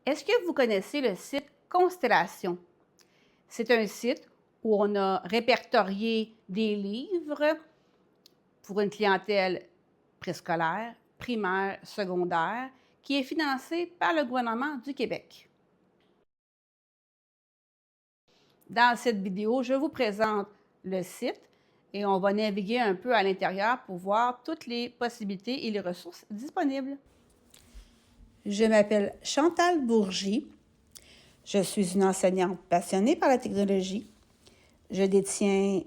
Est-ce que vous connaissez le site Constellation? C'est un site où on a répertorié des livres pour une clientèle préscolaire, primaire, secondaire, qui est financé par le gouvernement du Québec. Dans cette vidéo, je vous présente le site et on va naviguer un peu à l'intérieur pour voir toutes les possibilités et les ressources disponibles. Je m'appelle Chantal Bourgie. Je suis une enseignante passionnée par la technologie. Je détiens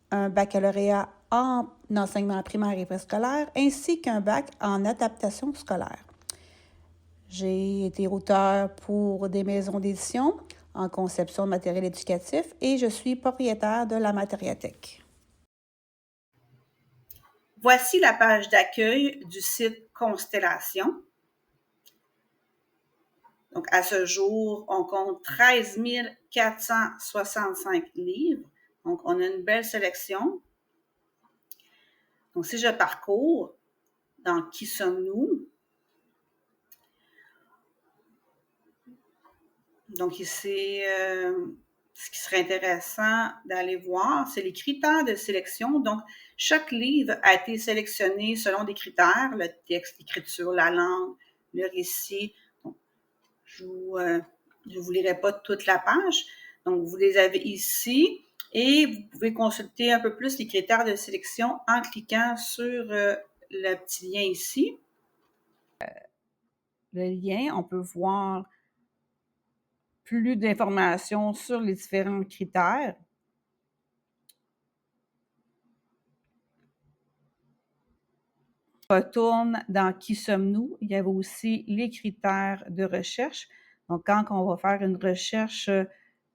un baccalauréat en enseignement primaire et préscolaire ainsi qu'un bac en adaptation scolaire. J'ai été auteure pour des maisons d'édition en conception de matériel éducatif et je suis propriétaire de la Matériathèque. Voici la page d'accueil du site Constellation. Donc, à ce jour, on compte 13 465 livres. Donc, on a une belle sélection. Donc, si je parcours dans Qui sommes-nous? Donc, ici, ce qui serait intéressant d'aller voir, c'est les critères de sélection. Donc, chaque livre a été sélectionné selon des critères, le texte, l'écriture, la langue, le récit. Donc, je ne vous lirai pas toute la page. Donc, vous les avez ici et vous pouvez consulter un peu plus les critères de sélection en cliquant sur le petit lien ici. Le lien, on peut voir plus d'informations sur les différents critères. Retourne dans Qui sommes-nous? Il y avait aussi les critères de recherche. Donc, quand on va faire une recherche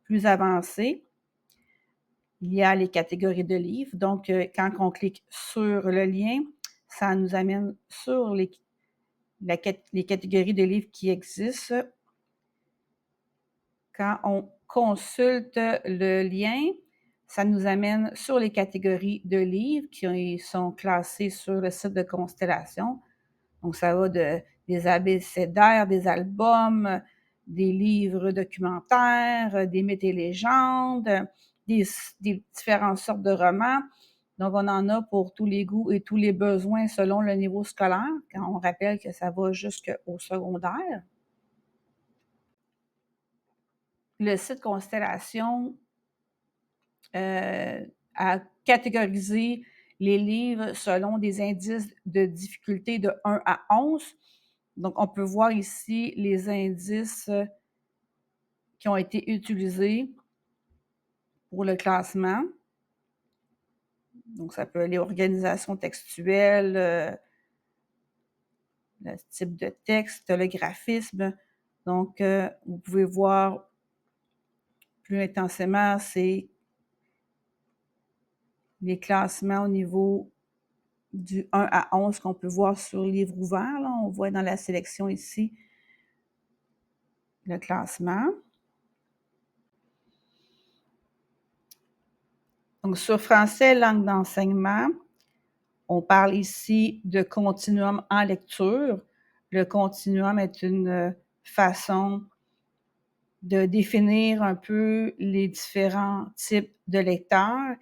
plus avancée, il y a les catégories de livres. Donc, quand on clique sur le lien, ça nous amène sur les catégories de livres qui existent. Quand on consulte le lien, ça nous amène sur les catégories de livres qui sont classés sur le site de Constellation. Donc, ça va des abécédaires, des albums, des livres documentaires, des mythes et légendes, des différentes sortes de romans. Donc, on en a pour tous les goûts et tous les besoins selon le niveau scolaire, quand on rappelle que ça va jusqu'au secondaire. Le site Constellation a catégorisé les livres selon des indices de difficulté de 1 à 11. Donc, on peut voir ici les indices qui ont été utilisés pour le classement. Donc, ça peut aller organisation textuelle, le type de texte, le graphisme. Donc, vous pouvez voir plus intensément, c'est les classements au niveau du 1 à 11 qu'on peut voir sur livre ouvert. Là. On voit dans la sélection ici le classement. Donc, sur français, langue d'enseignement, on parle ici de continuum en lecture. Le continuum est une façon de définir un peu les différents types de lecteurs.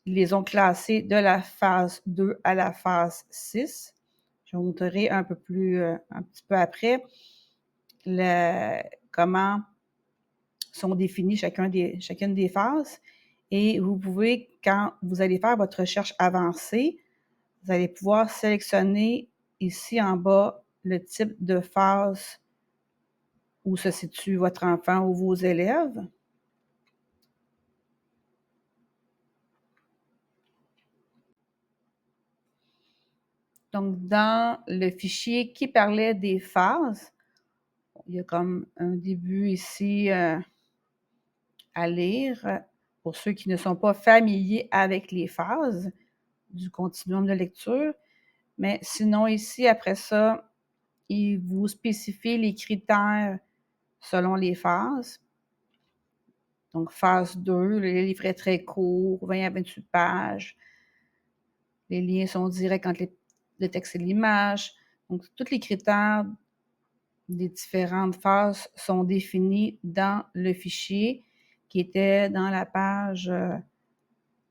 Ils les ont classés de la phase 2 à la phase 6. Je vous montrerai un petit peu après comment sont définies chacune des phases. Et vous pouvez, quand vous allez faire votre recherche avancée, vous allez pouvoir sélectionner ici en bas le type de phase où se situe votre enfant ou vos élèves. Donc, dans le fichier qui parlait des phases, il y a comme un début ici à lire pour ceux qui ne sont pas familiers avec les phases du continuum de lecture. Mais sinon, ici, après ça, il vous spécifie les critères selon les phases. Donc, phase 2, le livret très court, 20 à 28 pages. Les liens sont directs entre le texte et l'image. Donc, tous les critères Les différentes phases sont définies dans le fichier qui était dans la page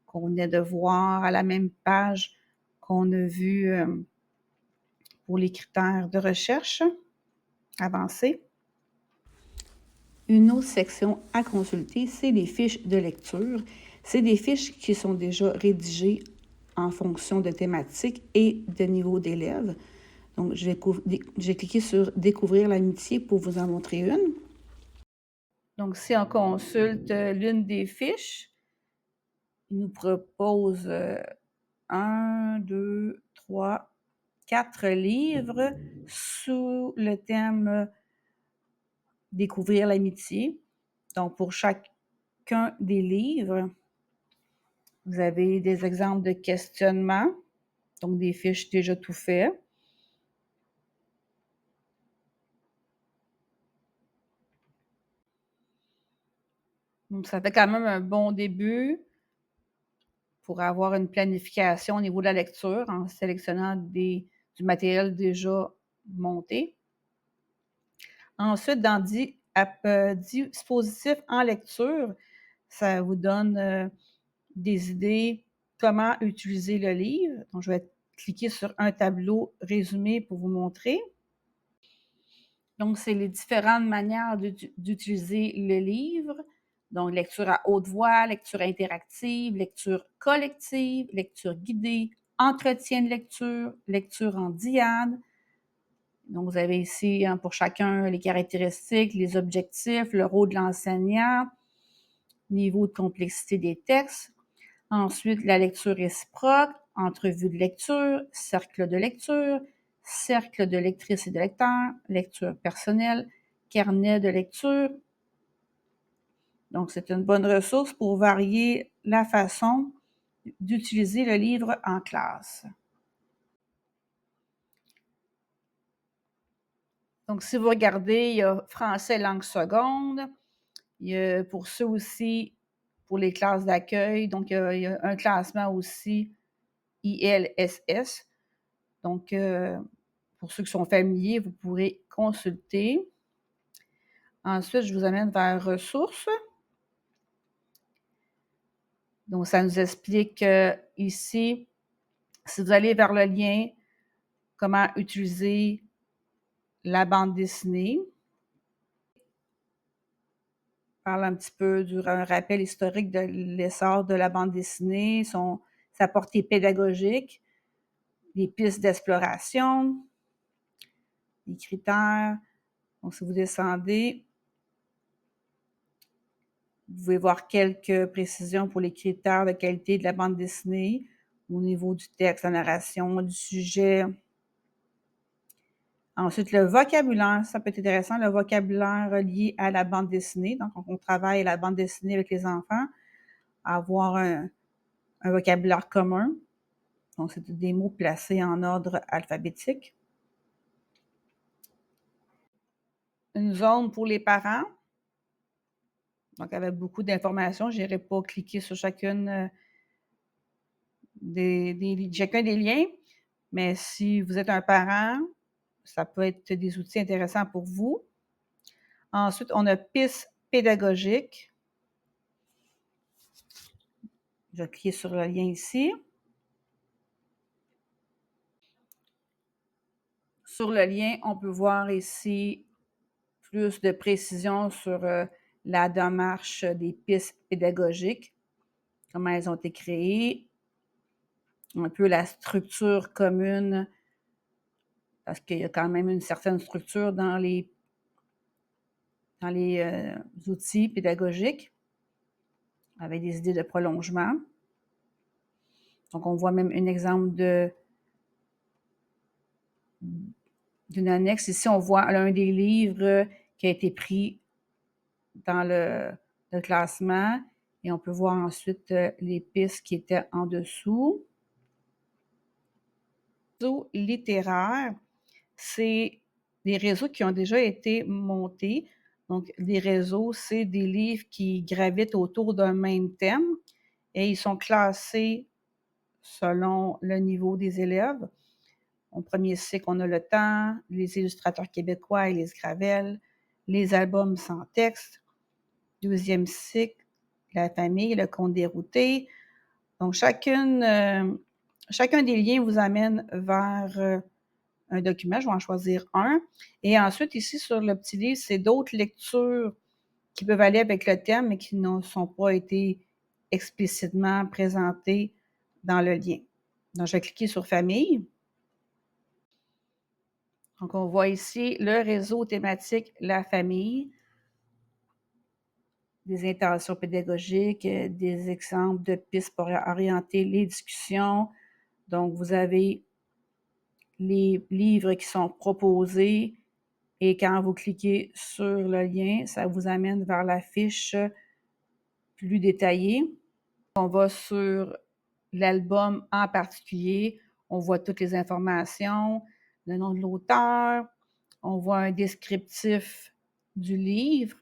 qu'on venait de voir, à la même page qu'on a vu pour les critères de recherche avancés. Une autre section à consulter, c'est les fiches de lecture. C'est des fiches qui sont déjà rédigées en fonction de thématiques et de niveau d'élèves. Donc, j'ai cliqué sur « Découvrir l'amitié » pour vous en montrer une. Donc, si on consulte l'une des fiches, il nous propose 1, 2, 3, 4 livres sous le thème « Découvrir l'amitié ». Donc, pour chacun des livres, vous avez des exemples de questionnements, donc des fiches déjà tout faites. Donc, ça fait quand même un bon début pour avoir une planification au niveau de la lecture en sélectionnant du matériel déjà monté. Ensuite, dans dispositifs en lecture, ça vous donne des idées comment utiliser le livre. Donc, je vais cliquer sur un tableau résumé pour vous montrer. Donc, c'est les différentes manières d'utiliser le livre. Donc, lecture à haute voix, lecture interactive, lecture collective, lecture guidée, entretien de lecture, lecture en dyade. Donc, vous avez ici pour chacun les caractéristiques, les objectifs, le rôle de l'enseignant, niveau de complexité des textes. Ensuite, la lecture réciproque, entrevue de lecture, cercle de lecture, cercle de lectrices et de lecteurs, lecture personnelle, carnet de lecture. Donc, c'est une bonne ressource pour varier la façon d'utiliser le livre en classe. Donc, si vous regardez, il y a français langue seconde. Il y a pour ceux aussi, pour les classes d'accueil, donc il y a un classement aussi ILSS. Donc, pour ceux qui sont familiers, vous pourrez consulter. Ensuite, je vous amène vers ressources. Donc, ça nous explique ici, si vous allez vers le lien, comment utiliser la bande dessinée. On parle un petit peu d'un rappel historique de l'essor de la bande dessinée, sa portée pédagogique, les pistes d'exploration, les critères. Donc, si vous descendez, vous pouvez voir quelques précisions pour les critères de qualité de la bande dessinée au niveau du texte, la narration, du sujet. Ensuite, le vocabulaire, ça peut être intéressant, le vocabulaire lié à la bande dessinée. Donc, on travaille la bande dessinée avec les enfants, avoir un vocabulaire commun. Donc, c'est des mots placés en ordre alphabétique. Une zone pour les parents. Donc, avec beaucoup d'informations, je n'irai pas cliquer sur chacun des liens, mais si vous êtes un parent, ça peut être des outils intéressants pour vous. Ensuite, on a pistes pédagogiques. Je vais cliquer sur le lien ici. Sur le lien, on peut voir ici plus de précisions sur la démarche des pistes pédagogiques, comment elles ont été créées, un peu la structure commune, parce qu'il y a quand même une certaine structure dans les outils pédagogiques, avec des idées de prolongement. Donc, on voit même un exemple d'une annexe. Ici, on voit l'un des livres qui a été pris dans le classement et on peut voir ensuite les pistes qui étaient en dessous. Réseaux littéraires, c'est des réseaux qui ont déjà été montés. Donc, des réseaux, c'est des livres qui gravitent autour d'un même thème et ils sont classés selon le niveau des élèves. Au premier cycle, on a Le Temps, Les illustrateurs québécois, Élise Gravel, Les albums sans texte. Deuxième cycle, La famille, Le conte dérouté. Donc, chacun des liens vous amène vers un document. Je vais en choisir un. Et ensuite, ici, sur le petit livre, c'est d'autres lectures qui peuvent aller avec le thème, mais qui ne sont pas été explicitement présentées dans le lien. Donc, je vais cliquer sur Famille. Donc, on voit ici le réseau thématique La famille, des intentions pédagogiques, des exemples de pistes pour orienter les discussions. Donc, vous avez les livres qui sont proposés et quand vous cliquez sur le lien, ça vous amène vers la fiche plus détaillée. On va sur l'album en particulier, on voit toutes les informations, le nom de l'auteur, on voit un descriptif du livre,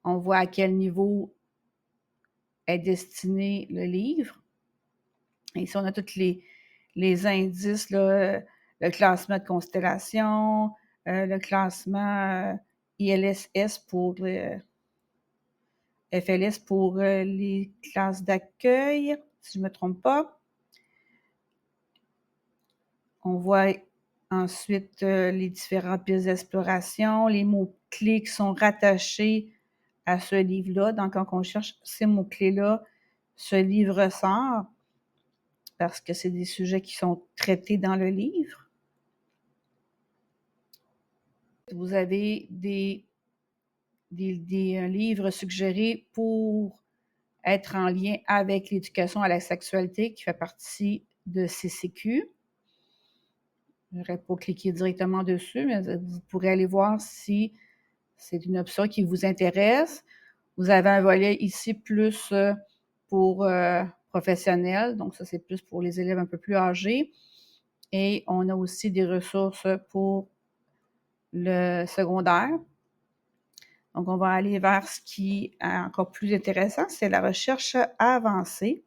on voit à quel niveau est destiné le livre. Et ici, on a tous les indices, là, le classement de constellation, le classement ILSS pour FLS pour les classes d'accueil, si je ne me trompe pas. On voit ensuite les différentes pistes d'exploration, les mots-clés qui sont rattachés à ce livre-là. Donc, quand on cherche ces mots-clés-là, ce livre sort parce que c'est des sujets qui sont traités dans le livre. Vous avez des livres suggérés pour être en lien avec l'éducation à la sexualité qui fait partie de CCQ. Je n'aurais pas cliqué directement dessus, mais vous pourrez aller voir si c'est une option qui vous intéresse. Vous avez un volet ici plus pour professionnels, donc ça c'est plus pour les élèves un peu plus âgés. Et on a aussi des ressources pour le secondaire. Donc, on va aller vers ce qui est encore plus intéressant, c'est la recherche avancée.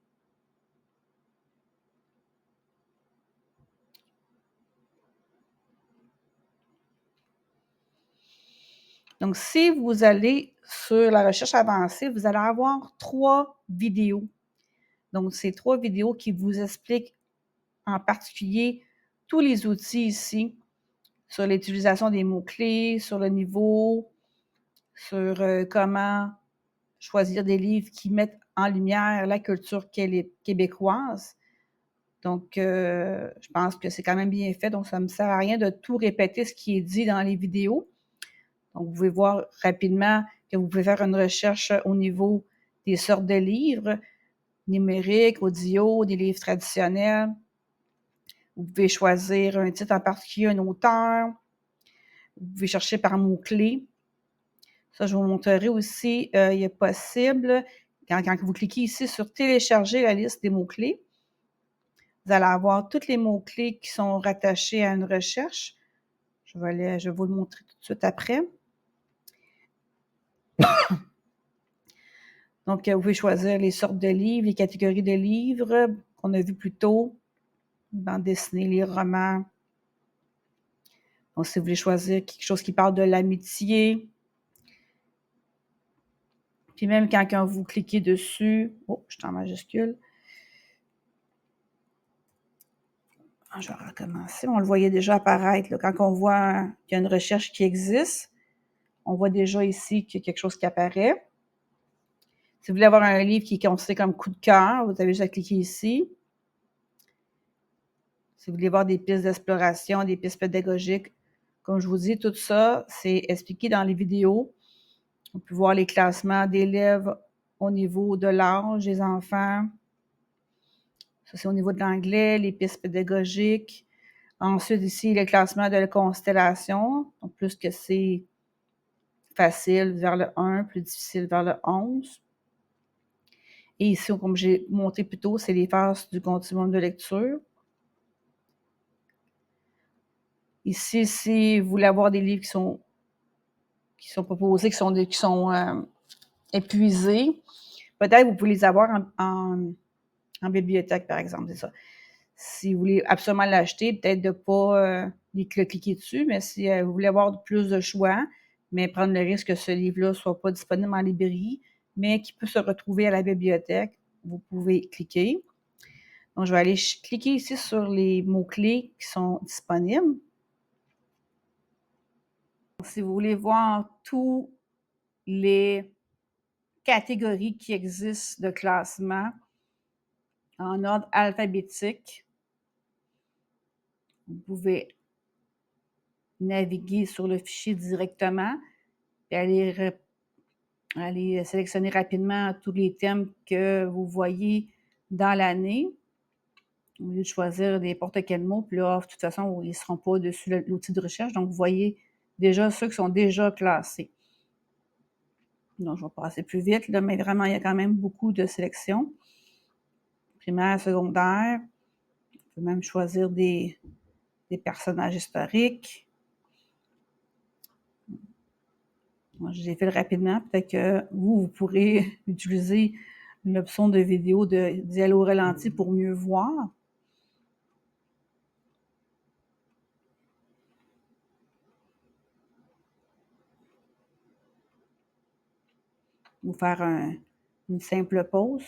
Donc, si vous allez sur la recherche avancée, vous allez avoir 3 vidéos. Donc, ces 3 vidéos qui vous expliquent en particulier tous les outils ici sur l'utilisation des mots-clés, sur le niveau, sur comment choisir des livres qui mettent en lumière la culture québécoise. Donc, je pense que c'est quand même bien fait, donc ça ne me sert à rien de tout répéter ce qui est dit dans les vidéos. Donc, vous pouvez voir rapidement que vous pouvez faire une recherche au niveau des sortes de livres, numériques, audio, des livres traditionnels. Vous pouvez choisir un titre en particulier, un auteur. Vous pouvez chercher par mots-clés. Ça, je vous montrerai aussi, il est possible, quand vous cliquez ici sur « Télécharger la liste des mots-clés », vous allez avoir tous les mots-clés qui sont rattachés à une recherche. Je vais vous le montrer tout de suite après. Donc, vous pouvez choisir les sortes de livres, les catégories de livres qu'on a vu plus tôt, bande dessinée, les romans. Donc, si vous voulez choisir quelque chose qui parle de l'amitié, puis même quand vous cliquez dessus, oh, je suis en majuscule. Je vais recommencer. On le voyait déjà apparaître. Là, quand on voit qu'il y a une recherche qui existe, on voit déjà ici qu'il y a quelque chose qui apparaît. Si vous voulez avoir un livre qui est considéré comme coup de cœur, vous avez juste à cliquer ici. Si vous voulez voir des pistes d'exploration, des pistes pédagogiques, comme je vous dis, tout ça, c'est expliqué dans les vidéos. On peut voir les classements d'élèves au niveau de l'âge des enfants. Ça, c'est au niveau de l'anglais, les pistes pédagogiques. Ensuite, ici, le classement de la constellation. Donc, plus que c'est facile vers le 1, plus difficile vers le 11. Et ici, comme j'ai montré plus tôt, c'est les phases du continuum de lecture. Ici, si vous voulez avoir des livres qui sont proposés, qui sont épuisés, peut-être vous pouvez les avoir en bibliothèque, par exemple, c'est ça. Si vous voulez absolument l'acheter, peut-être de ne pas le cliquer dessus, mais si vous voulez avoir plus de choix, mais prendre le risque que ce livre-là ne soit pas disponible en librairie, mais qui peut se retrouver à la bibliothèque, vous pouvez cliquer. Donc, je vais aller cliquer ici sur les mots-clés qui sont disponibles. Si vous voulez voir toutes les catégories qui existent de classement en ordre alphabétique, vous pouvez naviguer sur le fichier directement et aller sélectionner rapidement tous les thèmes que vous voyez dans l'année, au lieu de choisir n'importe quel mot. Puis là, de toute façon, ils ne seront pas dessus l'outil de recherche. Donc, vous voyez déjà ceux qui sont déjà classés. Donc, je vais passer plus vite, là, mais vraiment, il y a quand même beaucoup de sélections. Primaire, secondaire. On peut même choisir des personnages historiques. Moi, je l'ai fait rapidement. Peut-être que vous pourrez utiliser l'option de vidéo d'y aller au ralenti pour mieux voir. Ou faire une simple pause.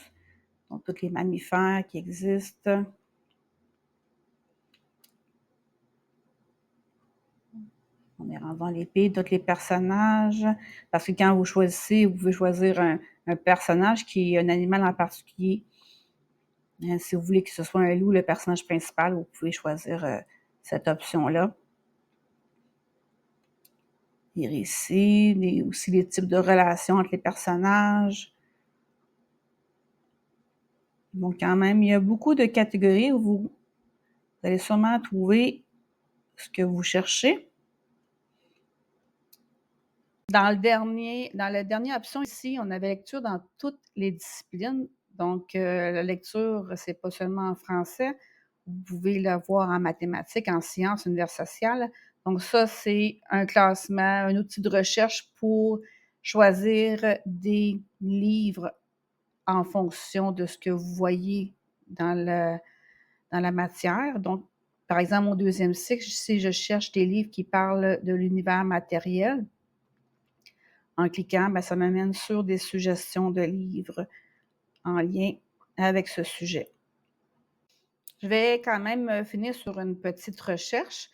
Donc, tous les mammifères qui existent. On est rendu dans l'épée, tous les personnages. Parce que quand vous choisissez, vous pouvez choisir un personnage qui est un animal en particulier. Si vous voulez que ce soit un loup, le personnage principal, vous pouvez choisir cette option-là. Les récits, aussi les types de relations entre les personnages. Donc, quand même, il y a beaucoup de catégories où vous allez sûrement trouver ce que vous cherchez. Dans la dernière option ici, on avait lecture dans toutes les disciplines. Donc, la lecture, c'est pas seulement en français. Vous pouvez l'avoir en mathématiques, en sciences, univers social. Donc, ça, c'est un classement, un outil de recherche pour choisir des livres en fonction de ce que vous voyez dans la matière. Donc, par exemple, au deuxième cycle, si je cherche des livres qui parlent de l'univers matériel, en cliquant, ça m'amène sur des suggestions de livres en lien avec ce sujet. Je vais quand même finir sur une petite recherche,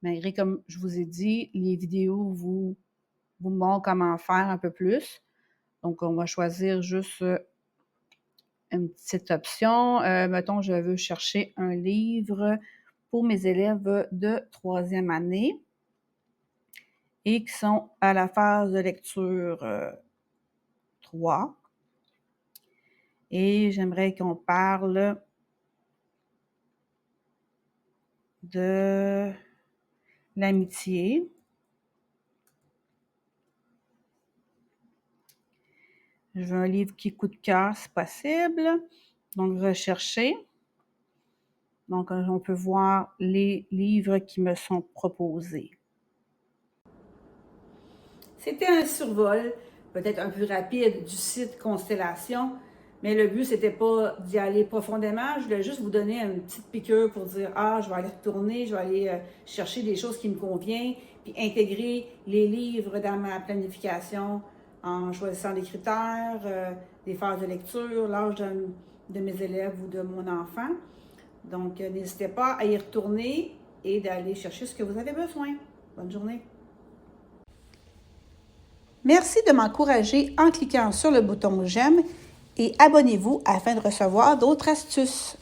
malgré, comme je vous ai dit, les vidéos vous montrent comment faire un peu plus. Donc, on va choisir juste une petite option. Mettons, je veux chercher un livre pour mes élèves de 3e année et qui sont à la phase de lecture 3. Et j'aimerais qu'on parle de l'amitié. Je veux un livre qui coup de cœur, si possible. Donc, rechercher. Donc, on peut voir les livres qui me sont proposés. C'était un survol, peut-être un peu rapide, du site Constellation, mais le but, c'était pas d'y aller profondément. Je voulais juste vous donner une petite piqûre pour dire « Ah, je vais aller retourner, je vais aller chercher des choses qui me conviennent, puis intégrer les livres dans ma planification en choisissant des critères, des phases de lecture, l'âge de mes élèves ou de mon enfant. » Donc, n'hésitez pas à y retourner et d'aller chercher ce que vous avez besoin. Bonne journée. Merci de m'encourager en cliquant sur le bouton « J'aime » et abonnez-vous afin de recevoir d'autres astuces.